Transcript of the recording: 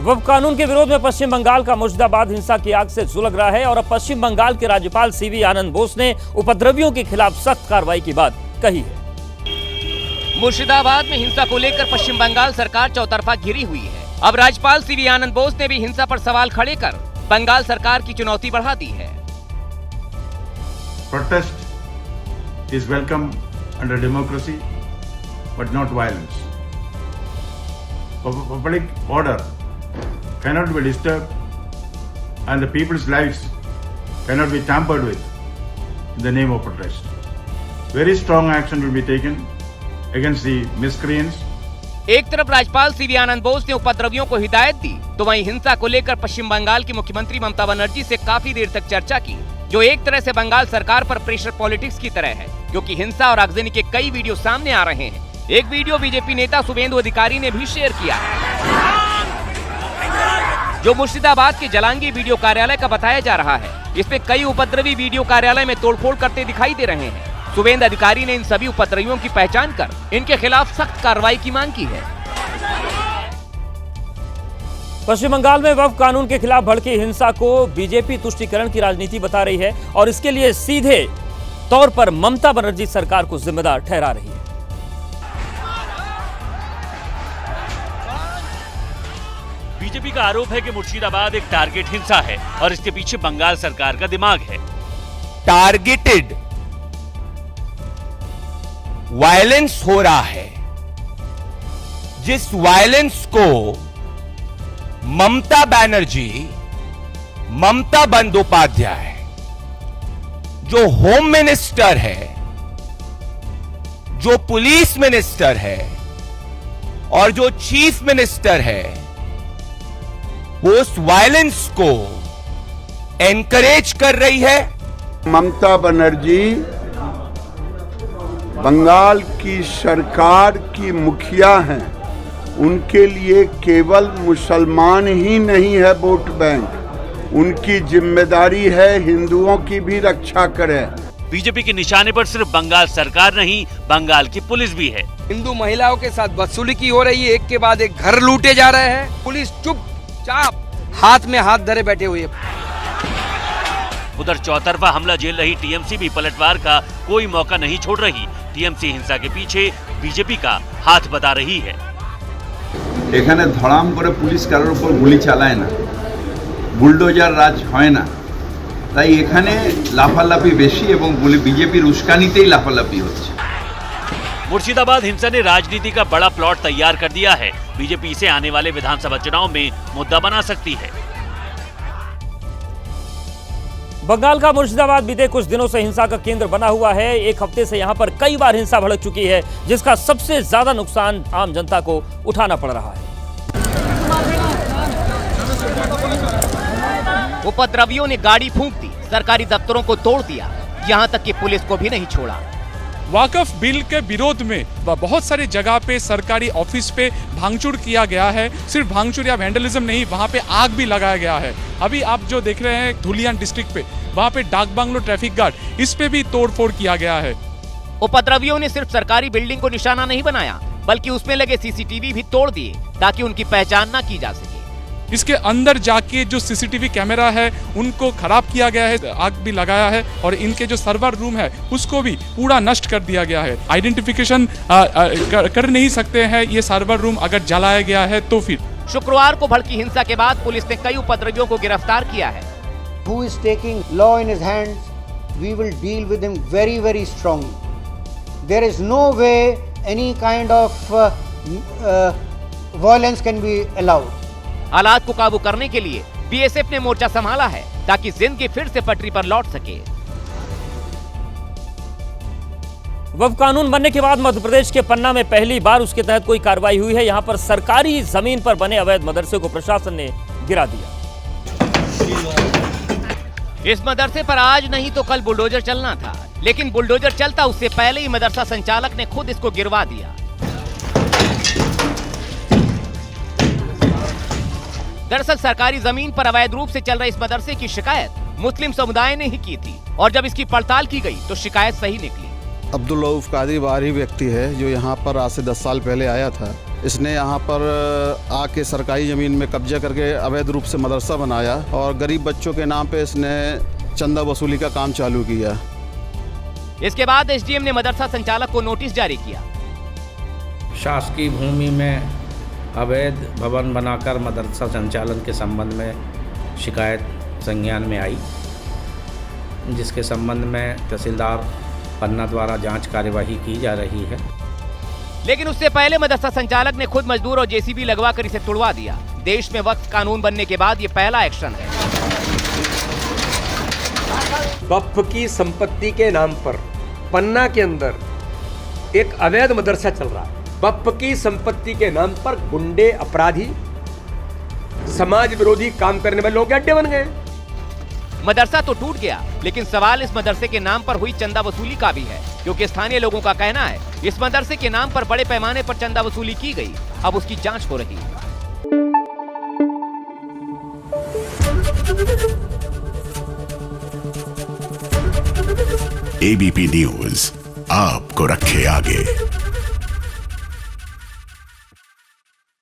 वक्फ कानून के विरोध में पश्चिम बंगाल का मुर्शिदाबाद हिंसा की आग से सुलग रहा है और अब पश्चिम बंगाल के राज्यपाल सीवी आनंद बोस ने उपद्रवियों के खिलाफ सख्त कार्रवाई की बात कही है। मुर्शिदाबाद में हिंसा को लेकर पश्चिम बंगाल सरकार चौतरफा घिरी हुई है। अब राज्यपाल सीवी आनंद बोस ने भी हिंसा पर सवाल खड़े कर बंगाल सरकार की चुनौती बढ़ा दी है। Protest is welcome under democracy, but not violence. Public order cannot be disturbed, and the people's lives cannot be tampered with in the name of protest. Very strong action will be taken against the miscreants. एक तरफ राज्यपाल CV आनंद बोस ने उपद्रवियों को हिदायत दी, तो वहीं हिंसा को लेकर पश्चिम बंगाल की मुख्यमंत्री ममता बनर्जी से काफी देर तक चर्चा की, जो एक तरह से बंगाल सरकार पर प्रेशर पॉलिटिक्स की तरह है, क्योंकि हिंसा और आगजनी के कई वीडियो सामने आ रहे हैं। एक वीडियो बीजेपी नेता शुभेंदु अधिकारी ने भी शेयर किया है, जो मुर्शिदाबाद के जलांगी वीडियो कार्यालय का बताया जा रहा है। इसमें कई उपद्रवी वीडियो कार्यालय में तोड़फोड़ करते दिखाई दे रहे हैं। शुभेंदु अधिकारी ने इन सभी उपद्रवियों की पहचान कर इनके खिलाफ सख्त कार्रवाई की मांग की है। पश्चिम बंगाल में वक्फ कानून के खिलाफ भड़की हिंसा को बीजेपी तुष्टीकरण की राजनीति बता रही है और इसके लिए सीधे तौर पर ममता बनर्जी सरकार को जिम्मेदार ठहरा रही है। बीजेपी का आरोप है कि मुर्शिदाबाद एक टारगेट हिंसा है और इसके पीछे बंगाल सरकार का दिमाग है। टारगेटेड वायलेंस हो रहा है, जिस वायलेंस को ममता बनर्जी, ममता बंदोपाध्याय जो होम मिनिस्टर है, जो पुलिस मिनिस्टर है और जो चीफ मिनिस्टर है, वो उस वायलेंस को एनकरेज कर रही है। ममता बनर्जी बंगाल की सरकार की मुखिया हैं। उनके लिए केवल मुसलमान ही नहीं है वोट बैंक, उनकी जिम्मेदारी है हिंदुओं की भी रक्षा करें। बीजेपी के निशाने पर सिर्फ बंगाल सरकार नहीं, बंगाल की पुलिस भी है। हिंदू महिलाओं के साथ बदसलूकी की हो रही है, एक के बाद एक घर लूटे जा रहे हैं। पुलिस चुपचाप हाथ में हाथ धरे बैठे हुए। उधर चौतरफा हमला झेल रही टीएमसी भी पलटवार का कोई मौका नहीं छोड़ रही। टीएमसी हिंसा के पीछे बीजेपी का हाथ बता रही है। এখানে ধরাম করে পুলিশ কারোর উপর গুলি চালায় না, বুলডোজার রাজ হয় না, তাই এখানে লাফালাফি বেশি এবং বিজেপির উস্কানিতেই লাফালাফি হচ্ছে। मुर्शिदाबाद हिंसा ने राजनीति का बड़ा प्लॉट तैयार कर दिया है। बीजेपी इसे आने वाले विधानसभा चुनाव में मुद्दा बना सकती है। बंगाल का मुर्शिदाबाद बीते कुछ दिनों से हिंसा का केंद्र बना हुआ है। एक हफ्ते से यहां पर कई बार हिंसा भड़क चुकी है, जिसका सबसे ज्यादा नुकसान आम जनता को उठाना पड़ रहा है। उपद्रवियों ने गाड़ी फूंक दी, सरकारी दफ्तरों को तोड़ दिया, यहां तक कि पुलिस को भी नहीं छोड़ा। वाकफ बिल के विरोध में बहुत सारी जगह पे सरकारी ऑफिस पे भांगचूर किया गया है। सिर्फ भांगचूर या वैंडलिज्म नहीं, वहाँ पे आग भी लगाया गया है। अभी आप जो देख रहे हैं धुलियान डिस्ट्रिक्ट पे, वहाँ पे डाक बांग्लो ट्रैफिक गार्ड, इस पे भी तोड़फोड़ किया गया है। उपद्रवियों ने सिर्फ सरकारी बिल्डिंग को निशाना नहीं बनाया, बल्कि उसमें लगे सीसीटीवी भी तोड़ दिए ताकि उनकी पहचान न की जा सके। इसके अंदर जाके जो सीसीटीवी कैमरा है उनको खराब किया गया है, आग भी लगाया है और इनके जो सर्वर रूम है उसको भी पूरा नष्ट कर दिया गया है। आइडेंटिफिकेशन कर नहीं सकते हैं ये सर्वर रूम अगर जलाया गया है तो। फिर शुक्रवार को भड़की हिंसा के बाद पुलिस ने कई उपद्रवियों को गिरफ्तार किया है। Who is taking law in his hands, we will deal with him very, very strongly. There is no way any kind of violence can be allowed. हालात को काबू करने के लिए बीएसएफ ने मोर्चा संभाला है ताकि जिंदगी फिर से पटरी पर लौट सके। वक्फ कानून बनने के बाद मध्य प्रदेश के पन्ना में पहली बार उसके तहत कोई कार्रवाई हुई है। यहां पर सरकारी जमीन पर बने अवैध मदरसे को प्रशासन ने गिरा दिया। इस मदरसे पर आज नहीं तो कल बुलडोजर चलना था, लेकिन बुलडोजर चलता उससे पहले ही मदरसा संचालक ने खुद इसको गिरवा दिया। दरअसल सरकारी जमीन पर अवैध रूप से चल रहे इस मदरसे की शिकायत मुस्लिम समुदाय ने ही की थी और जब इसकी पड़ताल की गई तो शिकायत सही निकली। अब्दुल रऊफ कादरी बाहरी व्यक्ति है जो यहाँ पर आज से 10 साल पहले आया था इसने यहाँ पर आके सरकारी ज़मीन में कब्जा करके अवैध रूप से मदरसा बनाया और गरीब बच्चों के नाम पे इसने चंदा वसूली का काम चालू किया। इसके बाद एसडीएम ने मदरसा संचालक को नोटिस जारी किया। शासकीय भूमि में अवैध भवन बनाकर मदरसा संचालन के संबंध में शिकायत संज्ञान में आई, जिसके संबंध में तहसीलदार पन्ना द्वारा जांच कार्यवाही की जा रही है। लेकिन उससे पहले मदरसा संचालक ने खुद मजदूर और जेसीबी लगवाकर इसे तुड़वा दिया। देश में वक्फ कानून बनने के बाद ये पहला एक्शन है। वक्फ की संपत्ति के नाम पर पन्ना के अंदर एक अवैध मदरसा चल रहा है। वक्फ की संपत्ति के नाम पर गुंडे, अपराधी, समाज विरोधी काम करने वाले लोगों के अड्डे बन गए। मदरसा तो टूट गया, लेकिन सवाल इस मदरसे के नाम पर हुई चंदा वसूली का भी है, क्योंकि स्थानीय लोगों का कहना है इस मदरसे के नाम पर बड़े पैमाने पर चंदा वसूली की गई। अब उसकी जांच हो रही है। एबीपी न्यूज आपको रखे आगे।